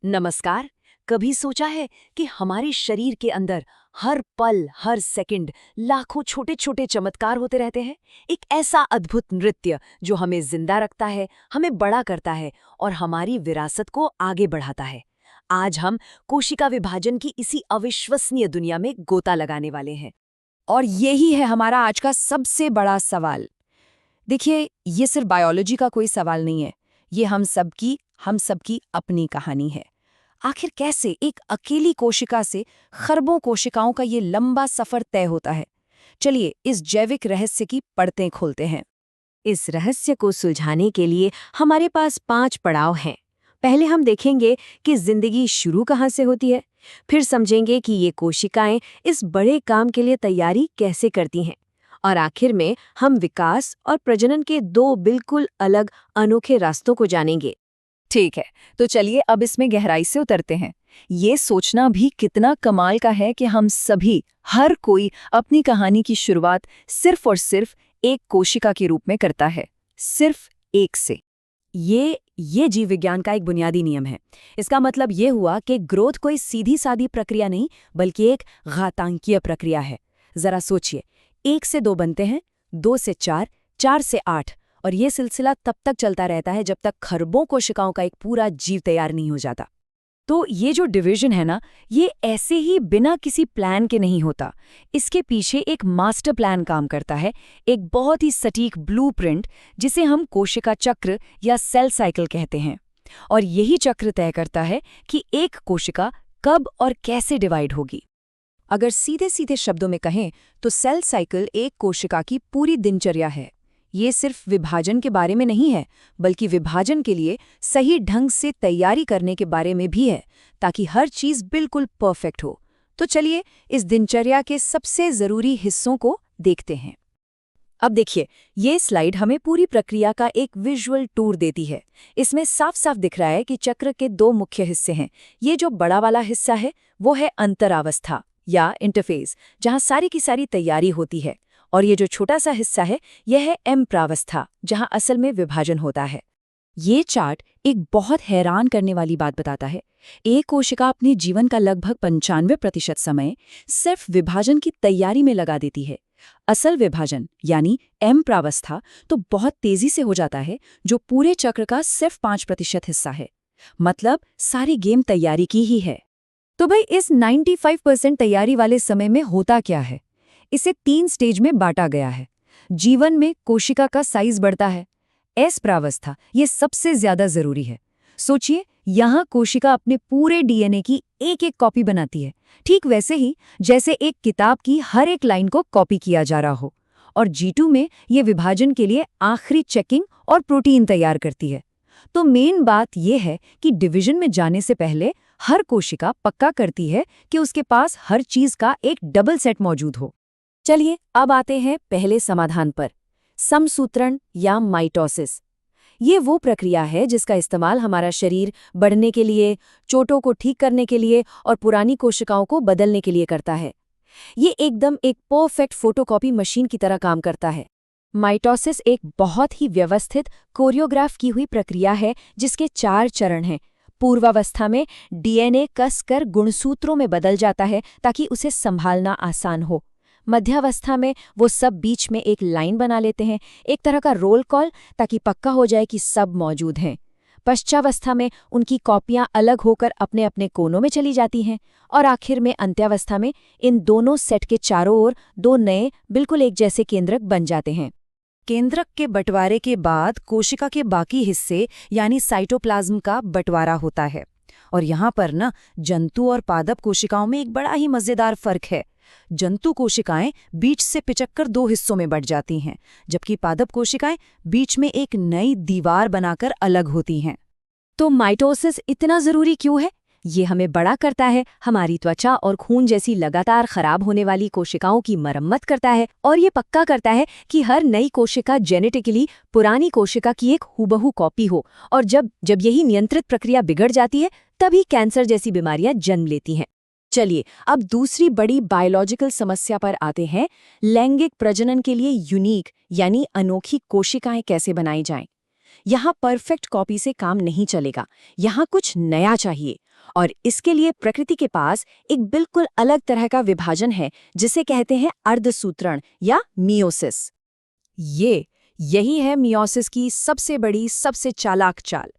नमस्कार। कभी सोचा है कि हमारे शरीर के अंदर हर पल हर सेकंड लाखों छोटे छोटे चमत्कार होते रहते हैं। एक ऐसा अद्भुत नृत्य जो हमें जिंदा रखता है, हमें बड़ा करता है और हमारी विरासत को आगे बढ़ाता है। आज हम कोशिका विभाजन की इसी अविश्वसनीय दुनिया में गोता लगाने वाले हैं। और यही है हमारा आज का सबसे बड़ा सवाल। देखिए, ये सिर्फ बायोलॉजी का कोई सवाल नहीं है। ये हम सबकी अपनी कहानी है। आखिर कैसे एक अकेली कोशिका से खरबों कोशिकाओं का ये लंबा सफर तय होता है? चलिए इस जैविक रहस्य की परतें खोलते हैं। इस रहस्य को सुलझाने के लिए हमारे पास 5 पड़ाव हैं। पहले हम देखेंगे कि जिंदगी शुरू कहाँ से होती है, फिर समझेंगे कि ये कोशिकाएं इस बड़े काम के लिए तैयारी कैसे करती हैं, और आखिर में हम विकास और प्रजनन के 2 बिल्कुल अलग अनोखे रास्तों को जानेंगे। ठीक है, तो चलिए अब इसमें गहराई से उतरते हैं। ये सोचना भी कितना कमाल का है कि हम सभी, हर कोई अपनी कहानी की शुरुआत सिर्फ और सिर्फ एक कोशिका के रूप में करता है, सिर्फ एक से। ये जीव विज्ञान का एक बुनियादी नियम है। इसका मतलब ये हुआ कि ग्रोथ कोई सीधी सादी प्रक्रिया नहीं, बल्कि एक घातांकीय प्रक्रिया है। जरा सोचिए, 1 से 2 बनते हैं, 2 से 4, 4 से 8, और ये सिलसिला तब तक चलता रहता है जब तक खरबों कोशिकाओं का एक पूरा जीव तैयार नहीं हो जाता। तो ये जो डिवीजन है ना, ये ऐसे ही बिना किसी प्लान के नहीं होता। इसके पीछे एक मास्टर प्लान काम करता है, एक बहुत ही सटीक ब्लूप्रिंट, जिसे हम कोशिका चक्र या सेल साइकिल कहते हैं। और यही चक्र तय करता है कि एक कोशिका कब और कैसे डिवाइड होगी। अगर सीधे सीधे शब्दों में कहें तो सेल साइकिल एक कोशिका की पूरी दिनचर्या है। ये सिर्फ विभाजन के बारे में नहीं है, बल्कि विभाजन के लिए सही ढंग से तैयारी करने के बारे में भी है, ताकि हर चीज बिल्कुल परफेक्ट हो। तो चलिए इस दिनचर्या के सबसे जरूरी हिस्सों को देखते हैं। अब देखिए, ये स्लाइड हमें पूरी प्रक्रिया का एक विजुअल टूर देती है। इसमें साफ साफ दिख रहा है कि चक्र के 2 मुख्य हिस्से हैं। ये जो बड़ा वाला हिस्सा है वो है अंतरावस्था या इंटरफेस, जहां सारी की सारी तैयारी होती है। और ये जो छोटा सा हिस्सा है यह है एम्प्रावस्था, जहां असल में विभाजन होता है। ये चार्ट एक बहुत हैरान करने वाली बात बताता है। एक कोशिका अपने जीवन का लगभग 95% समय सिर्फ विभाजन की तैयारी में लगा देती है। असल विभाजन यानी एम्प्रावस्था तो बहुत तेजी से हो जाता है, जो पूरे चक्र का सिर्फ 5% हिस्सा है। मतलब सारी गेम तैयारी की ही है। तो भाई इस 95% तैयारी वाले समय में होता क्या है? इसे 3 स्टेज में बांटा गया है। जीवन में कोशिका का साइज बढ़ता है। एस प्रावस्था ये सबसे ज्यादा जरूरी है। सोचिए, यहाँ कोशिका अपने पूरे डीएनए की एक एक कॉपी बनाती है, ठीक वैसे ही जैसे एक किताब की हर एक लाइन को कॉपी किया जा रहा हो। और G2 में ये विभाजन के लिए आखिरी चेकिंग और प्रोटीन तैयार करती है। तो मेन बात यह है कि डिवीजन में जाने से पहले हर कोशिका पक्का करती है कि उसके पास हर चीज का एक डबल सेट मौजूद हो। चलिए अब आते हैं पहले समाधान पर, समसूत्रण या माइटोसिस। ये वो प्रक्रिया है जिसका इस्तेमाल हमारा शरीर बढ़ने के लिए, चोटों को ठीक करने के लिए और पुरानी कोशिकाओं को बदलने के लिए करता है। ये एकदम एक परफेक्ट फोटोकॉपी मशीन की तरह काम करता है। माइटोसिस एक बहुत ही व्यवस्थित, कोरियोग्राफ की हुई प्रक्रिया है जिसके 4 चरण हैं। पूर्वावस्था में डीएनए कसकर गुणसूत्रों में बदल जाता है ताकि उसे संभालना आसान हो। मध्यावस्था में वो सब बीच में एक लाइन बना लेते हैं, एक तरह का रोल कॉल, ताकि पक्का हो जाए कि सब मौजूद हैं। पश्चावस्था में उनकी कॉपियां अलग होकर अपने अपने कोनों में चली जाती हैं। और आखिर में अंत्यावस्था में इन दोनों सेट के चारों ओर 2 नए बिल्कुल एक जैसे केंद्रक बन जाते हैं। केंद्रक के बंटवारे के बाद कोशिका के बाकी हिस्से यानी साइटोप्लाज्म का बंटवारा होता है। और यहाँ पर ना जंतु और पादप कोशिकाओं में एक बड़ा ही मजेदार फर्क है। जंतु कोशिकाएं बीच से पिचककर 2 हिस्सों में बंट जाती हैं, जबकि पादप कोशिकाएं बीच में एक नई दीवार बनाकर अलग होती हैं। तो माइटोसिस इतना जरूरी क्यों है? ये हमें बड़ा करता है, हमारी त्वचा और खून जैसी लगातार खराब होने वाली कोशिकाओं की मरम्मत करता है, और ये पक्का करता है कि हर नई कोशिका जेनेटिकली पुरानी कोशिका की एक हूबहू कॉपी हो। और जब यही नियंत्रित प्रक्रिया बिगड़ जाती है, तभी कैंसर जैसी बीमारियां जन्म लेती हैं। चलिए अब दूसरी बड़ी बायोलॉजिकल समस्या पर आते हैं। लैंगिक प्रजनन के लिए यूनिक यानी अनोखी कोशिकाएं कैसे बनाई जाएं? यहाँ परफेक्ट कॉपी से काम नहीं चलेगा, यहाँ कुछ नया चाहिए। और इसके लिए प्रकृति के पास एक बिल्कुल अलग तरह का विभाजन है जिसे कहते हैं अर्धसूत्रण या मियोसिस। यही है मियोसिस की सबसे बड़ी, सबसे चालाक चाल।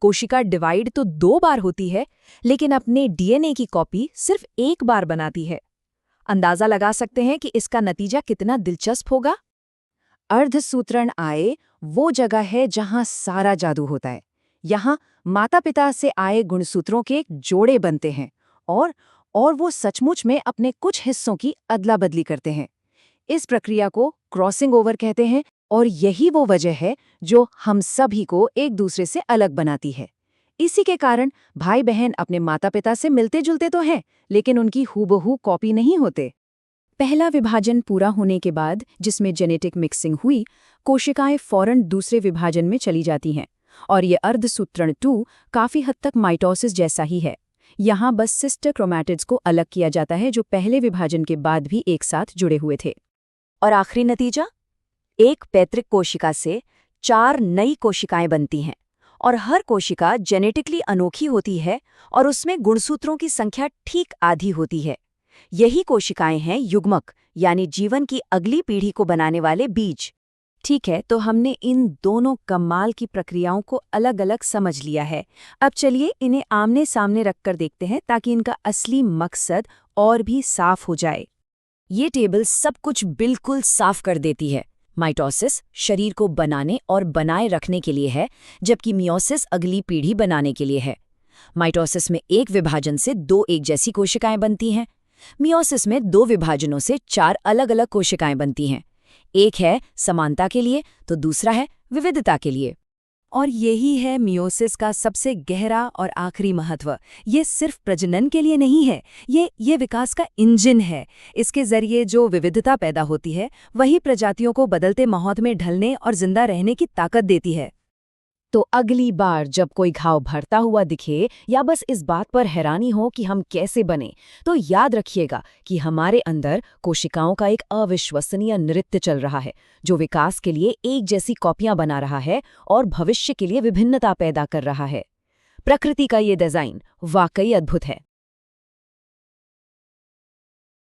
कोशिका डिवाइड तो 2 बार होती है, लेकिन अपने डीएनए की कॉपी सिर्फ 1 बार बनाती है। अंदाजा लगा सकते हैं कि इसका नतीजा कितना दिलचस्प होगा। अर्धसूत्रण आए वो जगह है जहां सारा जादू होता है। यहाँ माता-पिता से आए गुणसूत्रों के जोड़े बनते हैं और वो सचमुच में अपने कुछ हिस्सों की अदला-बदली करते हैं। इस प्रक्रिया को क्रॉसिंग ओवर कहते हैं और यही वो वजह है जो हम सभी को एक दूसरे से अलग बनाती है। इसी के कारण भाई बहन अपने माता-पिता से मिलते-जुलते तो हैं, लेकिन उनकी हूबहू कॉपी नहीं होते। पहला विभाजन पूरा होने के बाद, जिसमें जेनेटिक मिक्सिंग हुई, कोशिकाएं फौरन दूसरे विभाजन में चली जाती हैं। और ये अर्धसूत्रण 2 काफी हद तक माइटोसिस जैसा ही है। यहाँ बस सिस्टर क्रोमैटिड्स को अलग किया जाता है जो पहले विभाजन के बाद भी एक साथ जुड़े हुए थे। और आखिरी नतीजा, एक पैतृक कोशिका से 4 नई कोशिकाएं बनती हैं और हर कोशिका जेनेटिकली अनोखी होती है और उसमें गुणसूत्रों की संख्या ठीक आधी होती है। यही कोशिकाएं हैं युग्मक, यानी जीवन की अगली पीढ़ी को बनाने वाले बीज। ठीक है, तो हमने इन दोनों कमाल की प्रक्रियाओं को अलग अलग समझ लिया है। अब चलिए इन्हें आमने सामने रखकर देखते हैं ताकि इनका असली मकसद और भी साफ हो जाए। ये टेबल सब कुछ बिल्कुल साफ कर देती है। माइटोसिस शरीर को बनाने और बनाए रखने के लिए है, जबकि मियोसिस अगली पीढ़ी बनाने के लिए है। माइटोसिस में एक विभाजन से 2 एक जैसी कोशिकाएं बनती हैं। मियोसिस में 2 विभाजनों से 4 अलग अलग कोशिकाएं बनती हैं। एक है समानता के लिए तो दूसरा है विविधता के लिए। और यही है मियोसिस का सबसे गहरा और आखिरी महत्व। ये सिर्फ प्रजनन के लिए नहीं है, ये विकास का इंजन है। इसके जरिए जो विविधता पैदा होती है, वही प्रजातियों को बदलते माहौल में ढलने और जिंदा रहने की ताकत देती है। तो अगली बार जब कोई घाव भरता हुआ दिखे या बस इस बात पर हैरानी हो कि हम कैसे बने, तो याद रखिएगा कि हमारे अंदर कोशिकाओं का एक अविश्वसनीय नृत्य चल रहा है, जो विकास के लिए एक जैसी कॉपियां बना रहा है और भविष्य के लिए विभिन्नता पैदा कर रहा है। प्रकृति का ये डिजाइन वाकई अद्भुत है।